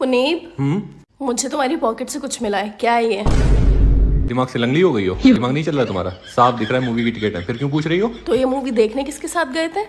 मुनीब, मुझे तुम्हारी पॉकेट से कुछ मिला है, क्या है ये? दिमाग से लंगली हो गई हो? दिमाग नहीं चल रहा तुम्हारा? साफ दिख रहा है मूवी की टिकट है, फिर क्यों पूछ रही हो? तो ये मूवी देखने किसके साथ गए थे?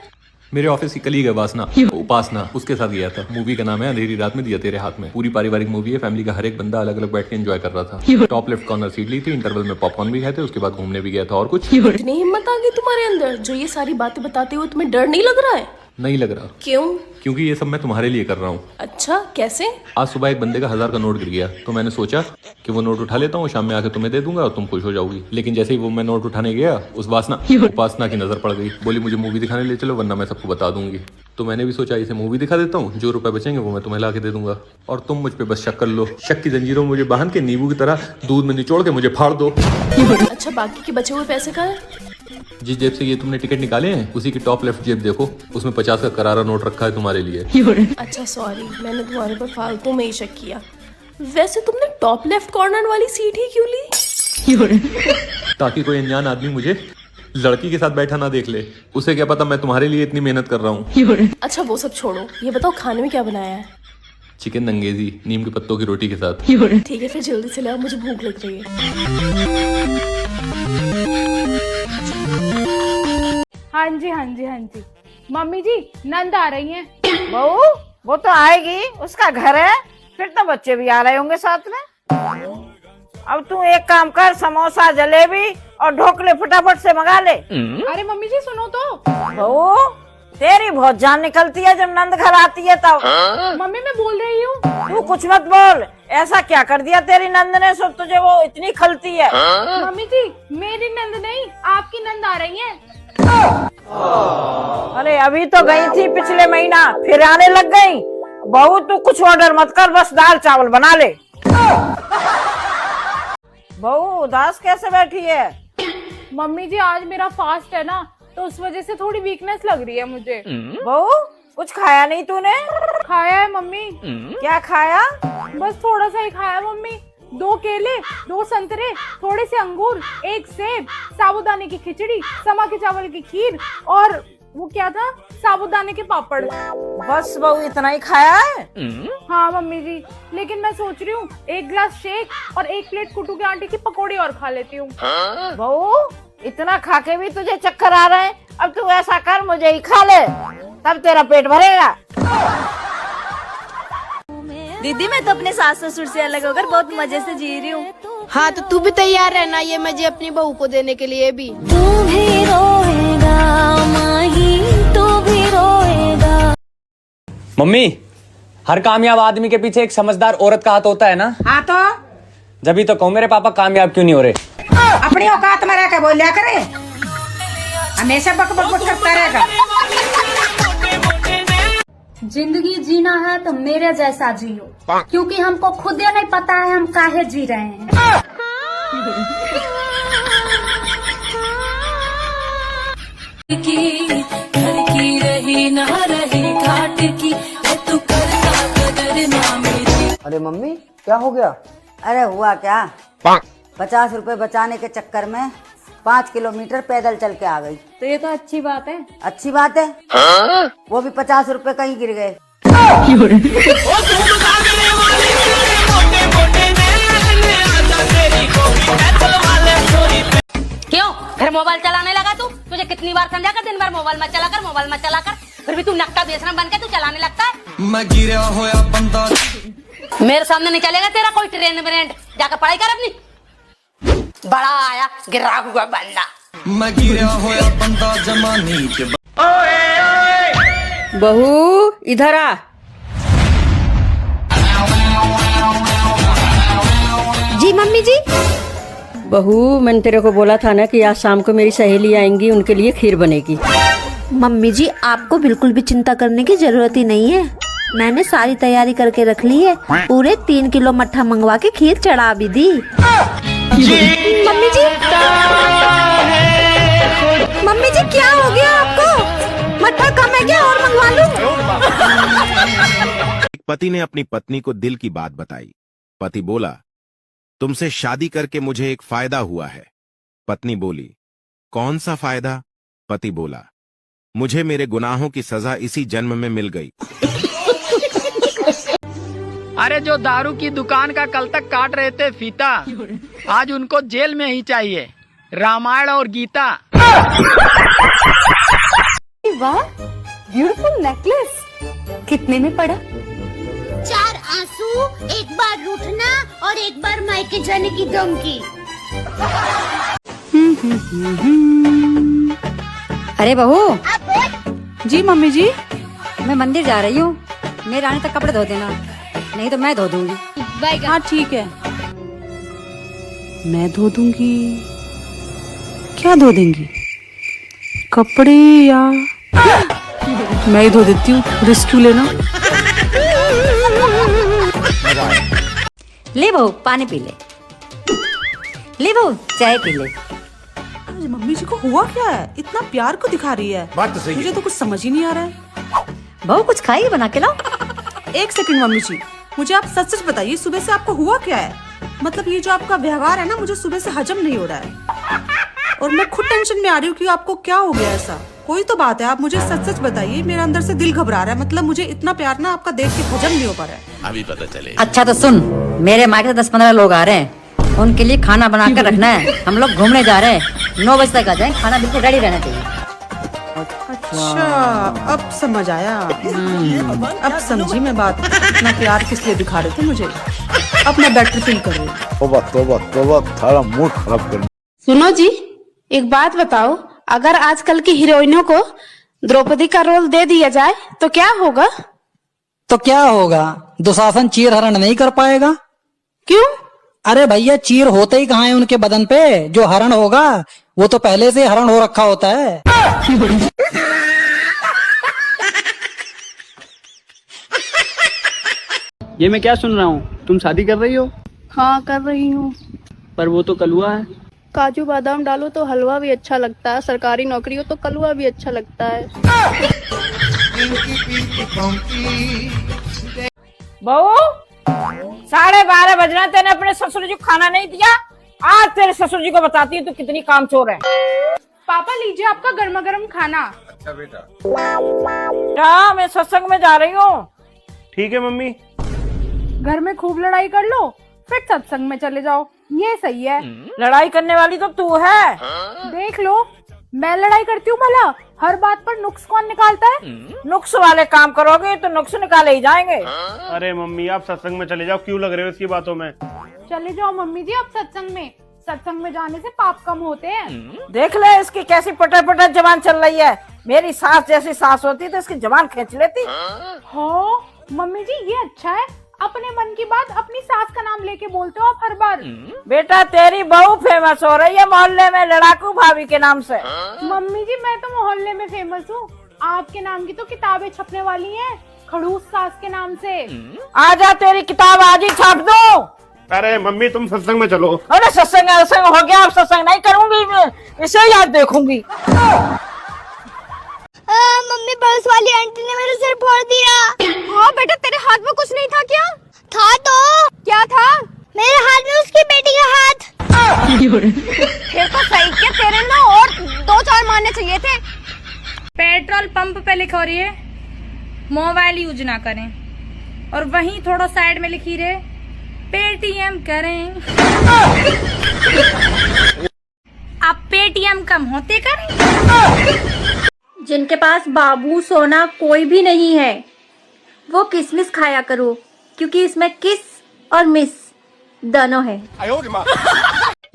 मेरे ऑफिस की कलीग है उपासना, उसके साथ गया था। मूवी का नाम है अंधेरी रात में दिया तेरे हाथ में। पूरी पारिवारिक मूवी है, फैमिली का हर एक बंदा अलग अलग बैठ के एंजॉय कर रहा था। टॉप लेफ्ट कॉर्नर सीट ली थी, इंटरवल में पॉपकॉर्न भी खाए थे, उसके बाद घूमने भी गया था। और कुछ इतनी हिम्मत आ गई तुम्हारे अंदर जो ये सारी बातें बताते हुए तुम्हें डर नहीं लग रहा है? नहीं लग रहा। क्यों? क्योंकि ये सब मैं तुम्हारे लिए कर रहा हूँ। अच्छा, कैसे? आज सुबह एक बंदे का 1000 का नोट गिर गया, तो मैंने सोचा कि वो नोट उठा लेता हूँ, शाम में आके तुम्हें दे दूंगा और तुम खुश हो जाओगी। लेकिन जैसे ही वो मैं नोट उठाने गया, उस उपासना की नजर पड़ गई। बोली मुझे मूवी दिखाने ले चलो वरना मैं सबको बता दूंगी। तो मैंने भी सोचा इसे मूवी दिखा देता हूँ, जो रुपए बचेंगे वो मैं तुम्हें ला के दे दूंगा और तुम मुझ पे बस शक कर लो। शक की जंजीरों में मुझे बांध के नींबू की तरह दूध में निचोड़ के मुझे फाड़ दो। अच्छा, बाकी के बचे हुए पैसे कहाँ हैं? जिस जेब से ये तुमने टिकट निकाले हैं उसी की टॉप लेफ्ट जेब देखो, उसमें 50 का करारा नोट रखा है तुम्हारे लिए। अच्छा सॉरी, मैंने तुम्हारे पर फालतू में ही शक किया। वैसे तुमने टॉप लेफ्ट कॉर्नर वाली सीट ही क्यों ली? ताकि कोई अनजान आदमी मुझे लड़की के साथ बैठा ना देख ले। उसे क्या पता मैं तुम्हारे लिए इतनी मेहनत कर रहा हूँ। अच्छा वो सब छोड़ो, ये बताओ खाने में क्या बनाया है? चिकन दंगेजी नीम के पत्तों की रोटी के साथ। ठीक है फिर जल्दी से लाओ, मुझे भूख लग रही है। हाँ जी हाँ जी हाँ जी। मम्मी जी नंद आ रही हैं। बहू वो तो आएगी, उसका घर है, फिर तो बच्चे भी आ रहे होंगे साथ में। अब तू एक काम कर, समोसा जलेबी और ढोकले फटाफट से मंगा ले। अरे मम्मी जी सुनो तो। बहू तेरी बहुत जान निकलती है जब नंद घर आती है तब। मम्मी मैं बोल रही हूँ। तू कुछ मत बोल, ऐसा क्या कर दिया तेरी नंद ने सब तुझे वो इतनी खलती है? मम्मी जी मेरी नंद नहीं, आपकी नंद आ रही है। अरे अभी तो गई थी पिछले महीना, फिर आने लग गई। बहू तू कुछ ऑर्डर मत कर, बस दाल चावल बना ले। बहू उदास कैसे बैठी है? मम्मी जी आज मेरा फास्ट है ना, तो उस वजह से थोड़ी वीकनेस लग रही है मुझे। बहू कुछ खाया नहीं तूने? खाया है मम्मी। क्या खाया? बस थोड़ा सा ही खाया मम्मी। 2 केले, 2 संतरे, थोड़े से अंगूर, 1 सेब, साबूदाने की खिचड़ी, समा के चावल की खीर और वो क्या था, साबूदाने के पापड़। बस बहू इतना ही खाया है? हाँ मम्मी जी, लेकिन मैं सोच रही हूँ 1 ग्लास शेक और 1 प्लेट कुटू के आटे की पकौड़ी और खा लेती हूँ। बहू इतना खा के भी तुझे चक्कर आ रहे हैं, अब तू ऐसा कर मुझे ही खा ले, तब तेरा पेट भरेगा। दीदी मैं तो अपने सास ससुर से अलग होकर बहुत मजे से जी रही हूँ। हाँ तो तू भी तैयार रहना ये मजे अपनी बहू को देने के लिए भी। तू भी रोएगा माही, तू भी रोएगा। मम्मी, हर कामयाब आदमी के पीछे एक समझदार औरत का हाथ होता है ना? हाँ तो जब तो कहूँ मेरे पापा कामयाब क्यों नहीं हो रहे? अपनी औकात में रह के बोलिया करे, हमेशा बक बक बक करता रहेगा। जिंदगी जीना है तो मेरे जैसा जियो, क्योंकि हमको खुद ही नहीं पता है हम काहे जी रहे हैं। अरे मम्मी क्या हो गया? अरे हुआ क्या, 50 रुपए बचाने के चक्कर में 5 किलोमीटर पैदल चल के आ गई। तो ये तो अच्छी बात है। अच्छी बात है? वो भी 50 रुपए कहीं गिर गए। क्यों फिर मोबाइल चलाने लगा तू? तुझे कितनी बार समझा कर दिन भर मोबाइल मत चला कर, मोबाइल मत चला कर, फिर भी तू नक्का बेसना बन के तू चलाने लगता है। मैं गिरा होया बंदा, मेरे सामने नहीं चलेगा तेरा कोई ट्रेंड ब्रेंड, जाकर पढ़ाई कर अपनी। बड़ा आया गिरा हुआ बंदा। मैं गिरा होया बंदा जमानी के। बहू इधर आ। जी मम्मी जी। बहू मैंने तेरे को बोला था ना कि आज शाम को मेरी सहेली आएंगी, उनके लिए खीर बनेगी। मम्मी जी आपको बिल्कुल भी चिंता करने की जरूरत ही नहीं है, मैंने सारी तैयारी करके रख ली है। पूरे 3 किलो मट्ठा मंगवा के खीर चढ़ा भी दी। मम्मी जी, मम्मी जी क्या हो गया आपको? मट्ठा कम है क्या और मंगवा लूं? पति ने अपनी पत्नी को दिल की बात बताई। पति बोला तुमसे शादी करके मुझे एक फायदा हुआ है। पत्नी बोली कौन सा फायदा? पति बोला मुझे मेरे गुनाहों की सजा इसी जन्म में मिल गई। अरे जो दारू की दुकान का कल तक काट रहे थे फीता, आज उनको जेल में ही चाहिए रामायण और गीता। वाह, ब्यूटीफुल नेकलेस। कितने में पड़ा? 4 आंसू, एक बार रूठना और एक बार मायके जाने की धमकी। अरे बहू। जी मम्मी जी। मैं मंदिर जा रही हूँ, मेरे आने तक कपड़े धो देना, नहीं तो मैं धो दूंगी। हाँ ठीक है, मैं धो दूंगी। क्या धो देंगी? कपड़े या मैं ही धो देती हूँ, रिस्क क्यों लेना। ले बहू पानी पी ले, ले बहू चाय पी ले। मम्मी जी को हुआ क्या है? इतना प्यार को दिखा रही है। बात तो सही मुझे तो कुछ समझ ही नहीं आ रहा है। बहू कुछ खाइए, बना के लाओ। एक सेकंड मम्मी जी, मुझे आप सच सच बताइए, सुबह से आपको हुआ क्या है? मतलब ये जो आपका व्यवहार है ना, मुझे सुबह से हजम नहीं हो रहा है और मैं खुद टेंशन में आ रही हूँ कि आपको क्या हो गया ऐसा। कोई तो बात है, आप मुझे सच सच बताइए। मेरे अंदर से दिल घबरा रहा है, मतलब मुझे इतना प्यार ना आपका देख के हजम नहीं हो पा रहा है। अभी पता चले। अच्छा तो सुन, मेरे मायके से 10-15 लोग आ रहे हैं, उनके लिए खाना बना कर रखना है। हम लोग घूमने जा रहे हैं, 9 बजे तक आ जाए, खाना बिल्कुल रेडी रहना चाहिए। अच्छा अब समझ आया। अब समझी मैं बात, इतना प्यार किस लिए दिखा रहे थे मुझे। अब मैं बेटर फील कर रही हूँ। तोबा थारा मूड खराब कर। सुनो जी, एक बात बताओ, अगर आजकल की हीरोइनों को द्रौपदी का रोल दे दिया जाए तो क्या होगा? तो क्या होगा? दुशासन चीर हरण नहीं कर पाएगा। क्यों? अरे भैया, चीर होते ही कहाँ है उनके बदन पे? जो हरण होगा वो तो पहले से हरण हो रखा होता है। ये मैं क्या सुन रहा हूँ? तुम शादी कर रही हो? हाँ कर रही हूँ। पर वो तो कलुआ है। काजू बादाम डालो तो हलवा भी अच्छा लगता है, सरकारी नौकरी हो तो कलवा भी अच्छा लगता है। बहू 12:30 बजना, तेने अपने ससुर जी को खाना नहीं दिया। आज तेरे ससुर जी को बताती है तू कितनी कामचोर है। पापा लीजिए आपका गर्मा गर्म खाना। अच्छा बेटा। हाँ मैं सत्संग में जा रही हूँ। ठीक है मम्मी। घर में खूब लड़ाई कर लो, फिर सत्संग में चले जाओ, ये सही है। लड़ाई करने वाली तो तू है। देख लो, मैं लड़ाई करती हूँ भला? हर बात पर नुक्स कौन निकालता है? नुक्स वाले काम करोगे तो नुक्स निकाले ही जाएंगे। अरे मम्मी आप सत्संग में चले जाओ, क्यों लग रहे हो इसकी बातों में? चले जाओ मम्मी जी आप सत्संग में। सत्संग में जाने से पाप कम होते हैं। देख ले इसकी कैसी पटर पटर जबान चल रही है। मेरी सास जैसी सास होती तो इसकी जबान खींच लेती। हो मम्मी जी, ये अच्छा है, अपने मन की बात अपनी सास का नाम लेके बोलते हो आप हर बार। बेटा तेरी बहू फेमस हो रही है मोहल्ले में लड़ाकू भाभी के नाम से। मम्मी जी मैं तो मोहल्ले में फेमस हूँ, आपके नाम की तो किताबें छपने वाली हैं, खड़ूस सास के नाम से। आजा तेरी किताब आज ही छाप दो। अरे मम्मी तुम सत्संग में चलो। अरे सत्संग हो गया, अब सत्संग नहीं करूंगी मैं, इसे याद देखूंगी। मम्मी बस वाली आंटी ने मेरे सिर फोड़ दिया। हाँ बेटा, तेरे हाथ में कुछ नहीं था क्या? था तो। क्या था? मेरे हाथ में उसकी बेटी का हाथ। फिर तो सही क्या, तेरे ना और 2-4 मारने चाहिए थे। पेट्रोल पंप पे लिखो रही है मोबाइल यूज ना करें, और वहीं थोड़ा साइड में लिखी रहे पेटीएम करें। आप पेटीएम कम होते करें। जिनके पास बाबू सोना कोई भी नहीं है वो किसमिस खाया करो, क्योंकि इसमें किस और मिस दोनों है।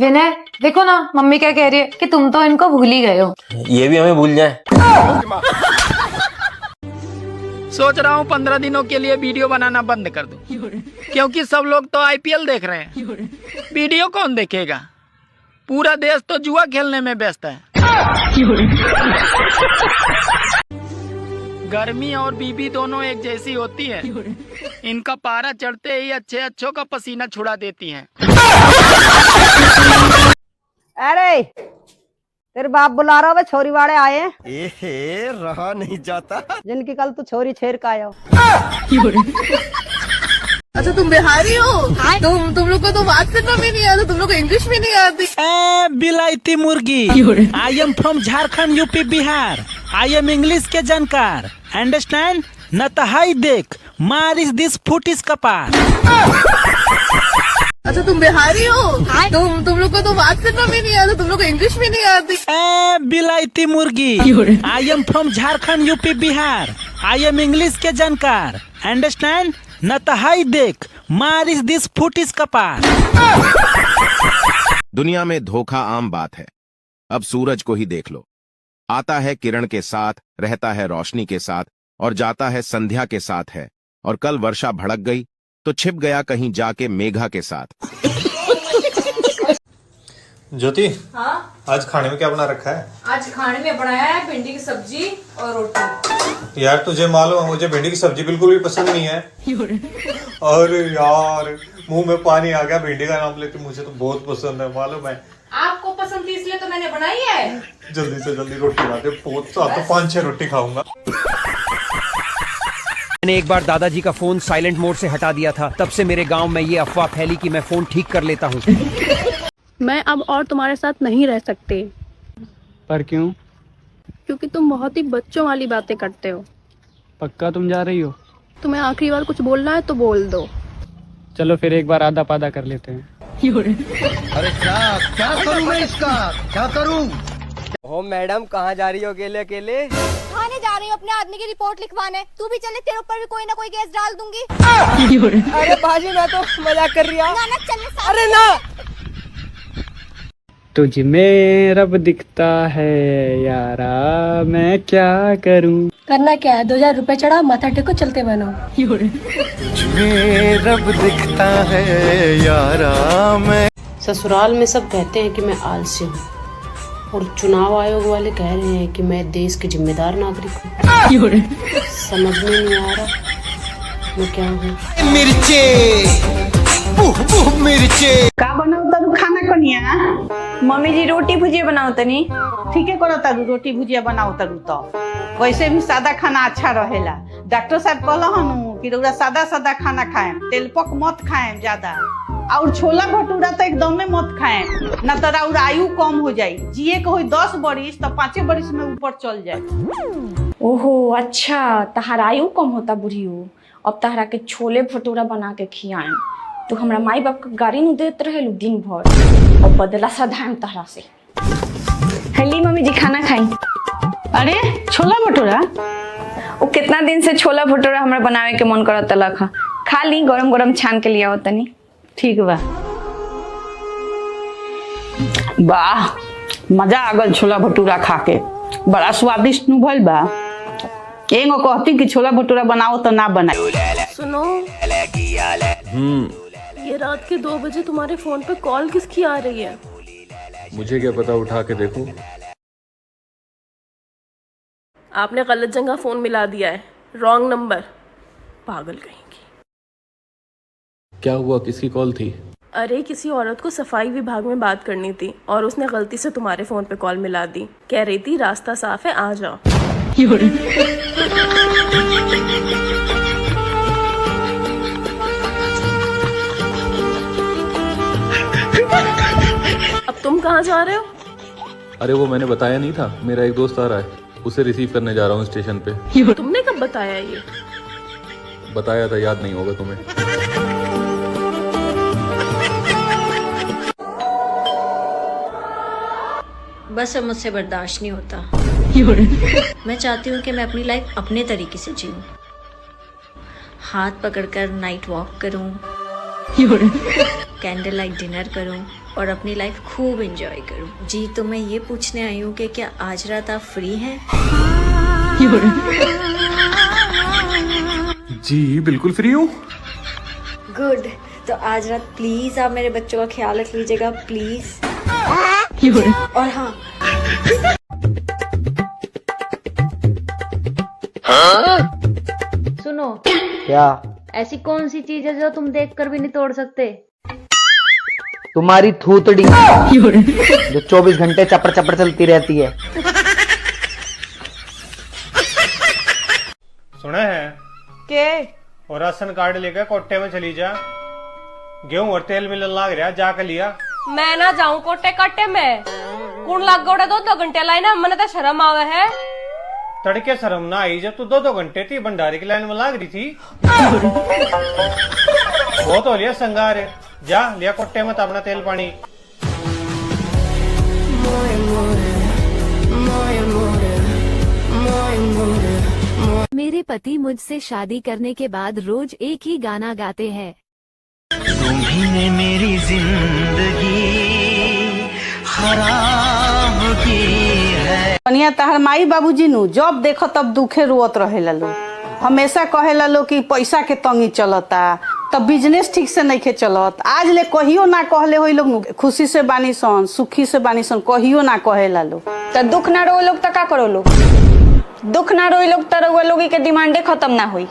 विनय देखो ना, मम्मी क्या कह रही है कि तुम तो इनको भूल ही गए हो। ये भी हमें भूल जाए। सोच रहा हूँ 15 दिनों के लिए वीडियो बनाना बंद कर दूं, क्योंकि सब लोग तो आईपीएल देख रहे हैं। वीडियो कौन देखेगा? पूरा देश तो जुआ खेलने में व्यस्त है। गर्मी और बीबी दोनों एक जैसी होती है, इनका पारा चढ़ते ही अच्छे अच्छों का पसीना छुड़ा देती हैं। अरे तेरे बाप बुला रहा है, छोरी वाले आए हैं। रहा नहीं जाता। जिनकी कल तू छोरी छेर का आयो। अच्छा तुम बिहारी हो? तुम लोग को तो बात करना भी नहीं आता, तुम लोग को इंग्लिश भी नहीं आती। बिलायती मुर्गी, I am from Jharkhand UP Bihar, I am English के जानकार, अंडरस्टैंड? नतहाई देख मारिस दिस फुटिस कपार। अच्छा तुम बिहारी हो? तुम लोग को तो बात करना भी नहीं आता, तुम लोग को इंग्लिश भी नहीं आती। ए बिलायती मुर्गी, I am from Jharkhand UP Bihar, I am English के जानकार, अंडरस्टैंड। नतहाई देख मारिस दिस फुटिस कपार। दुनिया में धोखा आम बात है। अब सूरज को ही देख लो, आता है किरण के साथ, रहता है रोशनी के साथ और जाता है संध्या के साथ है। और कल वर्षा भड़क गई तो छिप गया कहीं जाके मेघा के साथ। ज्योति, हाँ? आज खाने में क्या बना रखा है? आज खाने में बनाया है भिंडी की सब्जी और रोटी। यार तुझे मालूम है मुझे भिंडी की सब्जी बिल्कुल भी पसंद नहीं है। और यार मुंह में पानी आ गया भिंडी का नाम लेके, मुझे तो बहुत पसंद है मालूम है। आपको पसंद थी इसलिए तो मैंने बनाई है। जल्दी से जल्दी रोटी बना दे, बहुत साथ तो 5-6 रोटी खाऊंगा। मैंने एक बार दादाजी का फोन साइलेंट मोड से हटा दिया था, तब से मेरे गांव में ये अफवाह फैली कि मैं फोन ठीक कर लेता हूँ। मैं अब और तुम्हारे साथ नहीं रह सकते। पर क्यों? क्योंकि तुम बहुत ही बच्चों वाली बातें करते हो। पक्का तुम जा रही हो? तुम्हें आखिरी बार कुछ बोलना है तो बोल दो। चलो फिर एक बार आधा पादा कर लेते हैं। अरे क्या करूं मैं इसका, क्या करूं? ओ मैडम कहाँ जा रही हो अकेले अकेले? थाने जा रही हूँ अपने आदमी की रिपोर्ट लिखवाने। तू भी चले, तेरे ऊपर भी कोई ना कोई केस डाल दूंगी। अरे बाजी मैं तो मजाक कर रही हूँ। अरे ना, तुझ में रब दिखता है यारा, मैं क्या करूं? करना क्या है, 2000 रुपए चढ़ा, माथा टेको, चलते बनो। तुझ में रब दिखता है यारा, मैं। ससुराल में सब कहते हैं कि मैं आलसी हूँ और चुनाव आयोग वाले कह रहे हैं कि मैं देश की जिम्मेदार नागरिक हूँ। समझ में नहीं आ रहा मैं क्या हूँ। मिर्चे मिर्चे का बनाओ तारू खाना कनिया? मम्मी जी रोटी भुजिया बनाओ तनी। ठीक है करो तारू, रोटी भुजिया बनाओ तारू। तो वैसे भी सादा खाना अच्छा रहेला। डॉक्टर साहब कहला हनु कि रउरा सादा सादा खाना खाएं, तेल पक मत खाएं ज्यादा, और छोला भटूरा तो एकदम में मत खाएं, न तो रउरा आयु कम हो जाई। जिए के होई 10 बरिस तो 5 बरिस में ऊपर चल जाए। ओहो अच्छा, तहारा आयु कम होता बुढ़ियो। अब तहरा के छोले भटूरा बना के खियाएं। तो हमरा माई बाप का गाड़ी नहीं देते रहे दिन भर, और बदला सधाएं तहरा से। हेली मम्मी जी खाना खाई। अरे छोला भटूरा? वो कितना दिन से छोला भटूरा हमरा बनावे के मन करत लखा। खा ली, गरम गरम छान के लिया तनी। ठीक बा। वाह मजा आ गल छोला भटूरा खा के, बड़ा स्वादिष्ट नु भइल बा। एगो कहती कि छोला भटूरा बनाओ तो ना बनाए। सुनो, ये रात के 2 बजे तुम्हारे फोन पे कॉल किसकी आ रही है? मुझे क्या पता, उठा के देखूं। आपने गलत जगह फोन मिला दिया है, रॉन्ग नंबर। पागल कहीं की। क्या हुआ, किसकी कॉल थी? अरे किसी औरत को सफाई विभाग में बात करनी थी और उसने गलती से तुम्हारे फोन पे कॉल मिला दी। कह रही थी रास्ता साफ है, आ जाओ। अब तुम कहाँ जा रहे हो? अरे वो मैंने बताया नहीं था, मेरा एक दोस्त आ रहा है, उसे रिसीव करने जा रहा हूँ स्टेशन पे। तुमने कब बताया ये? बताया था, याद नहीं होगा तुम्हें। बस अब मुझसे बर्दाश्त नहीं होता। मैं चाहती हूँ कि मैं अपनी लाइफ अपने तरीके से जीऊँ। हाथ पकड़कर नाइट वॉक करूँ, कैंडल लाइट डिनर करूँ और अपनी लाइफ खूब एंजॉय करूँ। जी तो मैं ये पूछने आई हूँ कि क्या आज रात आप फ्री हैं? जी बिल्कुल फ्री हूँ। गुड, तो आज रात प्लीज आप मेरे बच्चों का ख्याल रख लीजिएगा, प्लीज। और हाँ, सुनो। क्या? ऐसी कौन सी चीज है जो तुम देखकर भी नहीं तोड़ सकते? तुम्हारी थूतड़ी जो 24 घंटे चपर चपर चलती रहती है। सुना है के? और राशन कार्ड लेकर कोट्टे में चली जा, गेहूं और तेल मिलने लग रहा, जाकर लिया। मैं ना जाऊं कोटे कट्टे में, कौन लग गए 2 घंटे लाइन, मैंने तो शर्म आवे है। तड़के शर्म ना आई जब तू 2-2 घंटे थी भंडारे की लाइन में लाग रही थी। बहुत हो लिया संगार है, जा लिया कोट्टे मत अपना तेल पानी। मेरे पति मुझसे शादी करने के बाद रोज एक ही गाना गाते हैं। तुम्ही मेरी जिंदगी खराब की है। कनिया तहर माई बाबूजी नु जब देखो तब दुखे रोत रहे लो, हमेशा कहे लो कि पैसा के तंगी चलता, तब बिजनेस ठीक से नहीं के चलत। आज ले कहियो ना कहले हो लोग खुशी से बानी सन, सुखी से बानी सन, कहियो ना कहे लो। तो दुख ना रो लोग तो का करो लोग, दुख ना रोई लोग तो रोए लोग के डिमांडे खत्म ना हुई।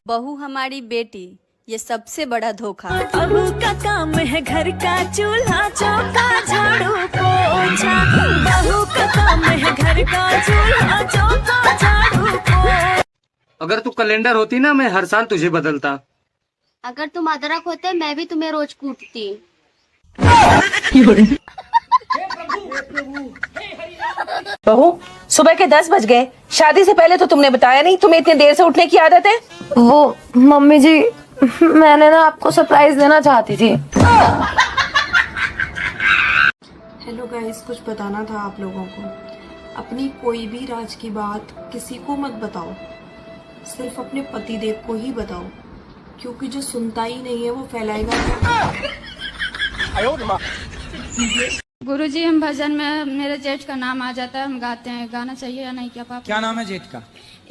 बहू हमारी बेटी ये सबसे बड़ा धोखा। बहू का काम है घर का चूल्हा चौका झाड़ू पोछा, बहू का काम है घर का चूल्हा चौका झाड़ू पोछा। अगर तू कैलेंडर होती ना मैं हर साल तुझे बदलता। अगर तुम अदरक होते मैं भी तुम्हें रोज कूटती। बहू सुबह के 10 बज गए, शादी से पहले तो तुमने बताया नहीं तुम्हें इतनी देर से उठने की आदत है। वो मम्मी जी मैंने ना आपको सरप्राइज देना चाहती थी। हेलो गाइस, कुछ बताना था आप लोगों को। अपनी कोई भी राज की बात किसी को मत बताओ, सिर्फ अपने पति देव को ही बताओ, क्योंकि जो सुनता ही नहीं है वो फैलाएगा। गुरुजी हम भजन में मेरे जेठ का नाम आ जाता है, हम गाते हैं, गाना चाहिए या नहीं क्या पापा? क्या नाम है जेठ का?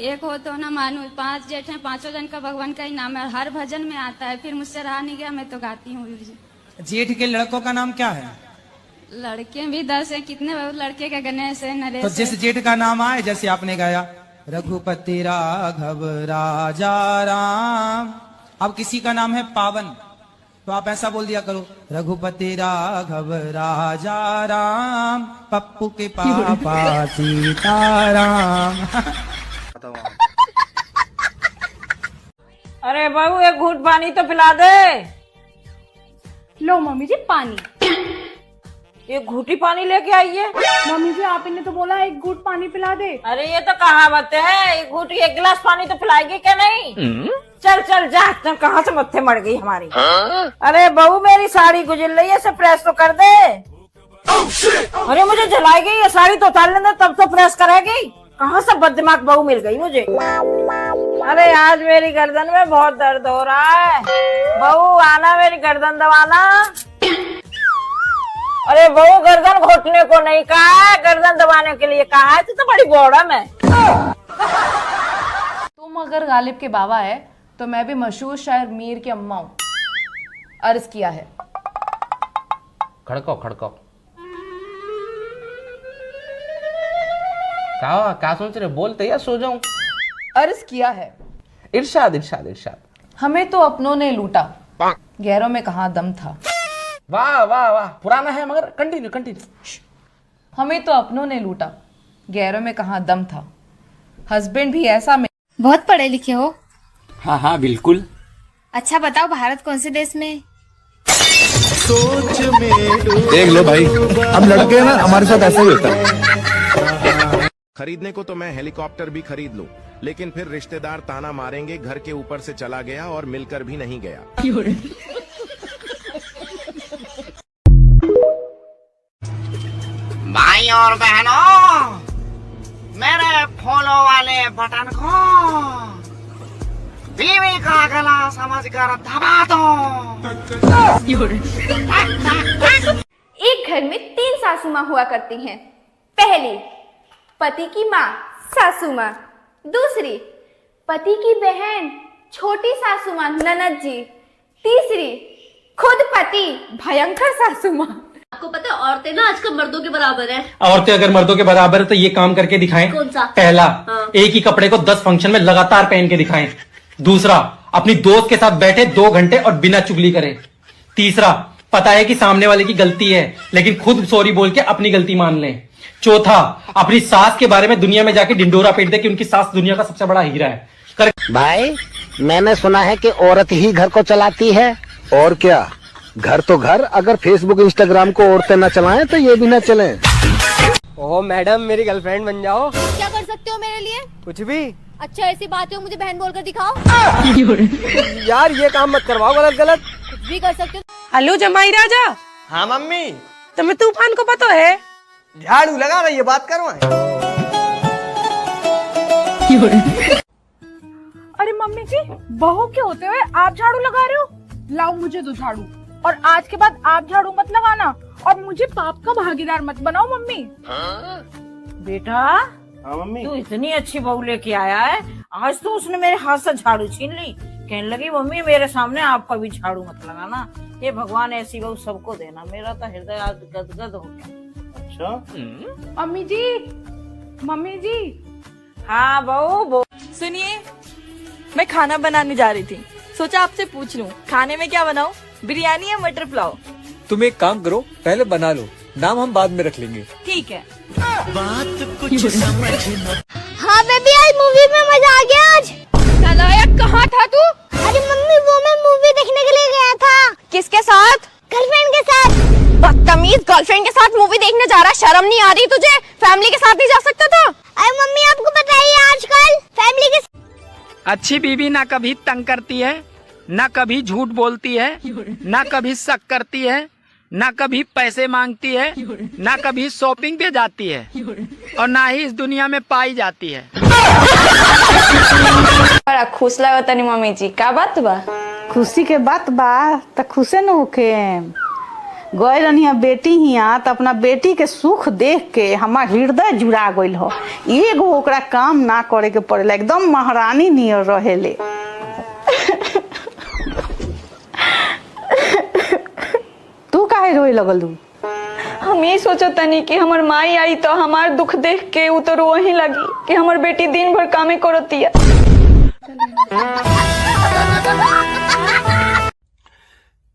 एक हो तो ना मानू, 5 जेठ हैं, 5 जन का भगवान का ही नाम है, हर भजन में आता है, फिर मुझसे रहा नहीं गया, मैं तो गाती हूँ गुरुजी। जेठ के लड़कों का नाम क्या है? लड़के भी 10 हैं, कितने लड़के का? गणेश है, नरेश। तो जिस जेठ का नाम आए, जैसे आपने गाया रघुपति राघव राजा राम, अब किसी का नाम है पावन, तो आप ऐसा बोल दिया करो रघुपति राघव राजा राम, पप्पू के पापा सीताराम। अरे बहू एक घूंट पानी तो पिला दे। लो मम्मी जी पानी। एक घूटी पानी लेके आई है। मम्मी जी आप ने तो बोला एक घूंट पानी पिला दे। अरे ये तो कहावत है, एक घूटी 1 गिलास पानी तो पिलाएगी क्या नहीं? चल चल जा, तुम कहाँ से मत्थे मर गई हमारी। अरे बहू मेरी साड़ी गुजर रही है, इसे प्रेस तो कर दे। अरे मुझे जलाएगी, ये साड़ी तो उतार लेना तब तो प्रेस करेगी। कहाँ से बददिमाग बहू मिल गई मुझे। अरे आज मेरी गर्दन में बहुत दर्द हो रहा है, बहू आना मेरी गर्दन दबाना। अरे बहू गर्दन घोटने को नहीं कहा है, गर्दन दबाने के लिए कहा है। तो बड़ी बॉडम है। तुम अगर गालिब के बाबा है तो मैं भी मशहूर शायर मीर की अम्मा हूँ। अर्ज किया है। खड़को खड़को। क्या सोच रहे, बोलते या सो जाऊं? अर्ज किया है। इरशाद इरशाद इरशाद। हमें तो अपनों ने लूटा, गैरों में कहाँ दम था। वाह वाह वाह, पुराना है मगर कंटिन्यू कंटिन्यू। हमें तो अपनों ने लूटा, गैरों में कहाँ दम था। हस्बैंड भी ऐसा में। बहुत पढ़े लिखे हो? हाँ हाँ बिल्कुल। अच्छा बताओ भारत कौन से देश में? सोच में देख लो भाई, हम लड़के ना हमारे साथ ऐसा ही होता है। खरीदने को तो मैं हेलीकॉप्टर भी खरीद लूं, लेकिन फिर रिश्तेदार ताना मारेंगे घर के ऊपर से चला गया और मिलकर भी नहीं गया। भाई और बहनों, मेरे फॉलो वाले बटन को बीवी का गला समझकर दबा दो। एक घर में 3 सासू माँ हुआ करती हैं। पहली पति की माँ सासू माँ, दूसरी पति की बहन छोटी सासू माँ ननद जी, तीसरी खुद पति भयंकर सासू माँ। आपको पता है औरतें ना आजकल मर्दों के बराबर है। औरतें अगर मर्दों के बराबर है तो ये काम करके दिखाएं। कौन सा? पहला, हाँ। एक ही कपड़े को 10 फंक्शन में लगातार पहन के दिखाएं। दूसरा, अपनी दोस्त के साथ बैठे 2 घंटे और बिना चुगली करें। तीसरा, पता है कि सामने वाले की गलती है लेकिन खुद सॉरी बोल के अपनी गलती मान लें। चौथा, अपनी सास के बारे में दुनिया में जाके डिंडोरा पीट दे कि उनकी सास दुनिया का सबसे बड़ा हीरा है। भाई मैंने सुना है कि औरत ही घर को चलाती है। और क्या, घर तो घर, अगर फेसबुक इंस्टाग्राम को औरतें न चलाएं तो ये भी न चलें। ओह मैडम मेरी गर्लफ्रेंड बन जाओ। क्या कर सकते हो मेरे लिए? कुछ भी। अच्छा ऐसी बात हो मुझे बहन बोलकर दिखाओ। यार ये काम मत करवाओ गलत गलत। कुछ भी कर सकते हो। हेलो जमाई राजा। हाँ मम्मी। तुम्हें तूफान को पता है? झाड़ू लगा रही है, बात करवाएं। अरे मम्मी जी, बहू के होते हुए आप झाड़ू लगा रहे हो? लाओ मुझे दो झाड़ू, और आज के बाद आप झाड़ू मत लगाना और मुझे पाप का भागीदार मत बनाओ मम्मी। बेटा हाँ मम्मी। तू इतनी अच्छी बहू लेके आया है, आज तो उसने मेरे हाथ से झाड़ू छीन ली। कहने लगी मम्मी मेरे सामने आप कभी झाड़ू मत लगाना। ये भगवान ऐसी बहू सबको देना। मेरा तो हृदय आज गदगद हो गया। अच्छा मम्मी जी। हाँ बहू। सुनिए, मैं खाना बनाने जा रही थी, सोचा आपसे पूछ लूं खाने में क्या बनाऊं, बिरयानी या मटर पुलाव? तुम एक काम करो, पहले बना लो, नाम हम बाद में रख लेंगे। ठीक है। बात कुछ समझ न। हाँ बेबी आज मूवी में मजा आ गया। आज नालायक कहाँ था तू? अरे मम्मी वो मैं मूवी देखने के लिए गया था। किसके साथ? गर्लफ्रेंड के साथ। बदतमीज, गर्लफ्रेंड के साथ मूवी देखने जा रहा, शर्म नहीं आ रही तुझे? फैमिली के साथ नहीं जा सकता था? अरे मम्मी आपको पता ही है आजकल फैमिली के। अच्छी बीवी ना कभी तंग करती है, ना कभी झूठ बोलती है, ना कभी शक करती है, ना कभी पैसे मांगती है, ना कभी शॉपिंग पे जाती है, और ना ही इस दुनिया में पाई जाती है। बड़ा खुश लगा तनी मम्मी जी, का बात बा? खुशी के बात बा त खुशे न होके गए रही बेटी हिया त अपना बेटी के सुख देख के हमार हृदय जुड़ा गइल हो। एगो ओकरा काम ना करे के पड़ेला, एकदम महारानी नियर रहेले। तू काहे रोए लगल? हम ये सोचा तनी कि हमार माई आई तो हमार दुख देख के उ तो रोही लगी कि हमार बेटी दिन भर कामे करती है।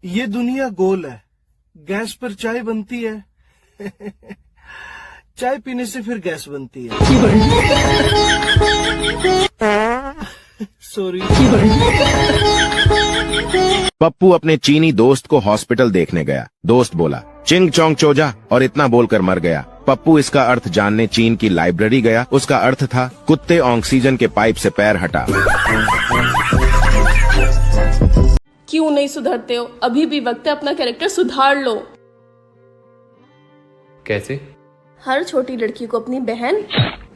ये दुनिया गोल है, गैस पर चाय बनती है, चाय पीने से फिर गैस बनती है। सॉरी। पप्पू अपने चीनी दोस्त को हॉस्पिटल देखने गया। दोस्त बोला चिंग चोंग चोजा और इतना बोलकर मर गया। पप्पू इसका अर्थ जानने चीन की लाइब्रेरी गया। उसका अर्थ था कुत्ते ऑक्सीजन के पाइप से पैर हटा। क्यों नहीं सुधरते हो? अभी भी वक्त है, अपना कैरेक्टर सुधार लो। कैसे? हर छोटी लड़की को अपनी बहन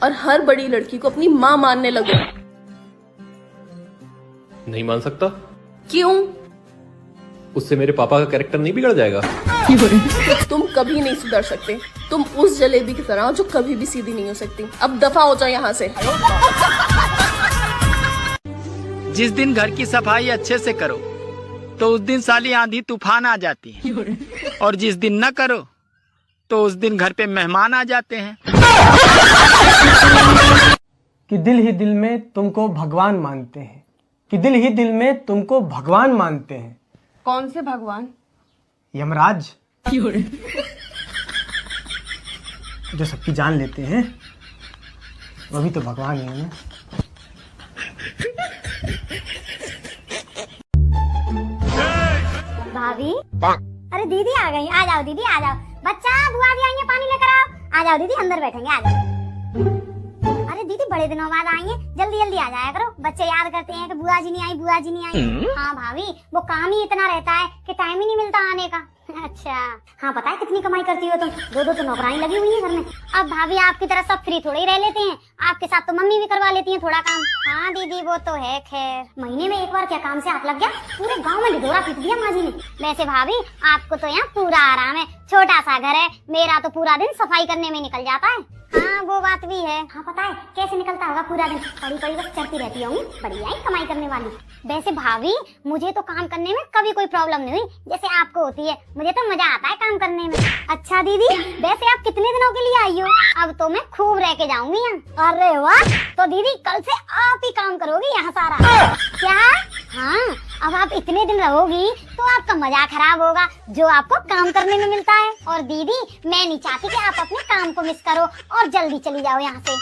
और हर बड़ी लड़की को अपनी माँ मानने लगो। नहीं मान सकता। क्यों? उससे मेरे पापा का कैरेक्टर नहीं बिगड़ जाएगा? तुम कभी नहीं सुधर सकते। तुम उस जलेबी की तरह जो कभी भी सीधी नहीं हो सकती। अब दफा हो जाओ यहाँ से। जिस दिन घर की सफाई अच्छे से करो तो उस दिन साली आंधी तूफान आ जाती है, और जिस दिन न करो तो उस दिन घर पे मेहमान आ जाते हैं। कि दिल ही दिल में तुमको भगवान मानते हैं, कि दिल ही दिल में तुमको भगवान मानते हैं। कौन से भगवान? यमराज, जो सबकी जान लेते हैं, वो भी तो भगवान ही है ना। भाभी, अरे दीदी आ गई। आ जाओ दीदी, आ जाओ। बच्चा बुआ जी आई है, पानी लेकर आओ। आ जाओ दीदी, अंदर बैठेंगे। आ जाओ। अरे दीदी बड़े दिनों बाद आई है, जल्दी जल्दी आ जाया करो। बच्चे याद करते हैं कि बुआ जी नहीं आई, बुआ जी नहीं आई। हाँ भाभी, वो काम ही इतना रहता है कि टाइम ही नहीं मिलता आने का। अच्छा हाँ, पता है कितनी कमाई करती हो तुम? दो तो नौकरानी लगी हुई है घर में। अब भाभी आपकी तरह सब फ्री थोड़े ही रह लेते हैं, आपके साथ तो मम्मी भी करवा लेती हैं थोड़ा काम। हाँ दीदी वो तो है। खैर महीने में एक बार क्या काम से हाथ लग गया, पूरे गांव में ढिढोरा पीट दिया माँ जी ने। वैसे भाभी आपको तो यहाँ पूरा आराम है, छोटा सा घर है। मेरा तो पूरा दिन सफाई करने में निकल जाता है। हाँ वो बात भी है। हाँ पता है कैसे निकलता होगा पूरा दिन? पड़ी पड़ी बस चढ़ती रहती होंगी, बढ़िया ही कमाई करने वाली। वैसे भाभी मुझे तो काम करने में कभी कोई प्रॉब्लम नहीं हुई जैसे आपको होती है। मुझे तो मजा आता है काम करने में। अच्छा दीदी, वैसे आप कितने दिनों के लिए आई हो? अब तो मैं खूब रह के जाऊंगी यहाँ। अरे वाह, तो दीदी कल से आप ही काम करोगी यहाँ सारा? क्या? हाँ, अब आप इतने दिन रहोगी तो आपका मजा खराब होगा जो आपको काम करने में मिलता है। और दीदी मैं नहीं चाहती कि आप अपने काम को मिस करो और जल्दी चली जाओ यहाँ से।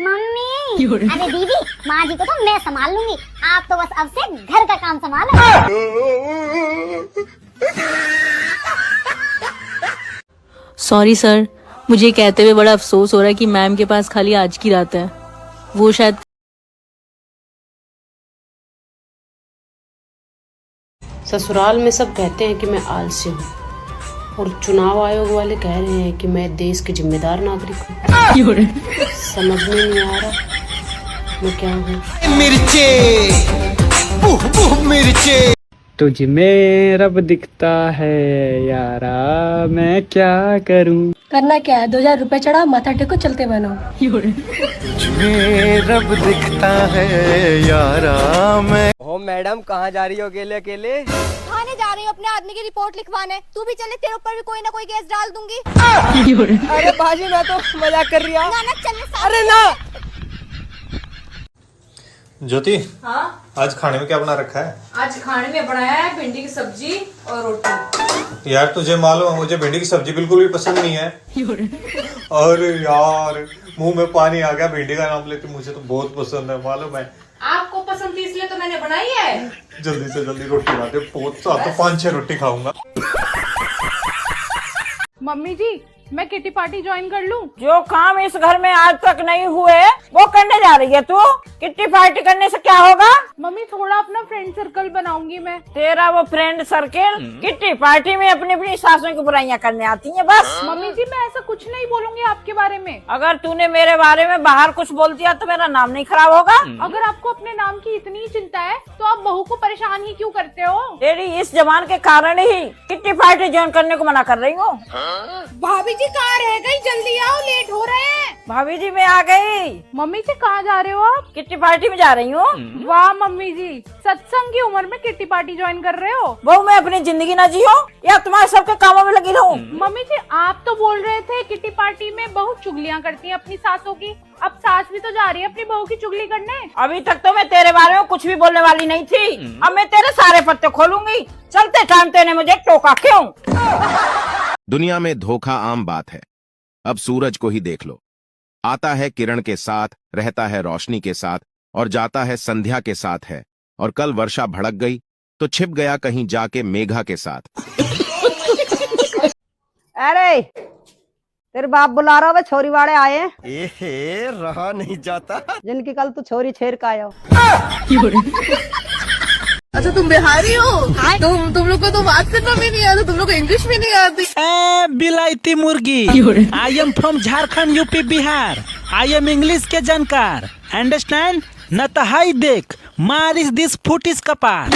मम्मी, अरे दीदी माँ जी को तो मैं संभाल लूंगी, आप तो बस अब से घर का काम संभालो। सॉरी सर, मुझे कहते हुए बड़ा अफसोस हो रहा है कि मैम के पास खाली आज की रात है। वो शायद ससुराल में सब कहते हैं कि मैं आलसी हूँ और चुनाव आयोग वाले कह रहे हैं कि मैं देश के जिम्मेदार नागरिक हूँ। समझ में नहीं आ रहा मैं क्या हूँ। मिर्चे तुझ में रब दिखता है यारा, मैं क्या करूं। करना क्या है, 2000 रुपए चढ़ा, माथा टेको, चलते बनो। तुझ में रब दिखता है यारा मैं। ओ मैडम, कहाँ जा रही हो अकेले अकेले? थाने जा रही हूँ अपने आदमी की रिपोर्ट लिखवाने। तू भी चले, तेरे ऊपर भी कोई ना कोई केस डाल दूंगी। अरे बाजी, मैं तो मजाक कर रही हूँ। अरे ना। ज्योति, हाँ? आज खाने में क्या बना रखा है? आज खाने में बनाया है भिंडी की सब्जी और रोटी। यार तुझे मालूम है मुझे भिंडी की सब्जी बिल्कुल भी पसंद नहीं है। अरे यार मुंह में पानी आ गया भिंडी का नाम लेके। मुझे तो बहुत पसंद है, मालूम है। आपको पसंद थी इसलिए तो मैंने बनाई है। जल्दी से जल्दी रोटी बना दे, बहुत तो 5-6 रोटी खाऊंगा। मम्मी जी, मैं किटी पार्टी ज्वाइन कर लूं? जो काम इस घर में आज तक नहीं हुए वो करने जा रही है तू। किट्टी पार्टी करने से क्या होगा? मम्मी, थोड़ा अपना फ्रेंड सर्कल बनाऊंगी मैं। तेरा वो फ्रेंड सर्कल किट्टी पार्टी में अपनी अपनी सासों की बुराइयां करने आती हैं बस। मम्मी जी, मैं ऐसा कुछ नहीं बोलूंगी आपके बारे में। अगर तूने मेरे बारे में बाहर कुछ बोल दिया तो मेरा नाम नहीं खराब होगा। अगर आपको अपने नाम की इतनी चिंता है तो आप बहू को परेशान ही क्यों करते हो? तेरी इस जबान के कारण ही किट्टी पार्टी ज्वाइन करने को मना कर रही हूँ। भाभी जी कहाँ रह गई? जल्दी आओ, लेट हो रहे हैं। भाभी जी मैं आ गई। मम्मी जी कहाँ जा रहे हो आप? किट्टी पार्टी में जा रही हूँ। वाह मम्मी जी, सत्संग की उम्र में किट्टी पार्टी ज्वाइन कर रहे हो। वो मैं अपनी जिंदगी ना जियो या तुम्हारे सबके कामों में लगी रहूं? मम्मी जी, आप तो बोल रहे थे किट्टी पार्टी में बहू चुगलियां करती है अपनी सासों की। अब सास भी तो जा रही है अपनी बहू की चुगली करने। अभी तक तो मैं तेरे बारे में कुछ भी बोलने वाली नहीं थी। अब मैं तेरे सारे पत्ते खोलूंगी। चलते टाइम तेने मुझे टोका क्यों? दुनिया में धोखा आम बात है। अब सूरज को ही देख लो। आता है किरण के साथ, रहता है रोशनी के साथ और जाता है संध्या के साथ है। और कल वर्षा भड़क गई तो छिप गया कहीं जाके मेघा के साथ। अरे तेरे बाप बुला रहा है, छोरी वाले आए हैं। एहे, रहा नहीं जाता। जिनकी कल तू छोरी छेड़ का आया। अच्छा, तुम बिहारी हो? तुम लोग को तो बात करना भी नहीं आता, तुम लोग को इंग्लिश भी नहीं आती। बिलायती मुर्गी, I am from Jharkhand, UP, Bihar. I am English के जानकार, अंडरस्टैंड? न तो हाई देख, मारिस दिस फुट इस कपार।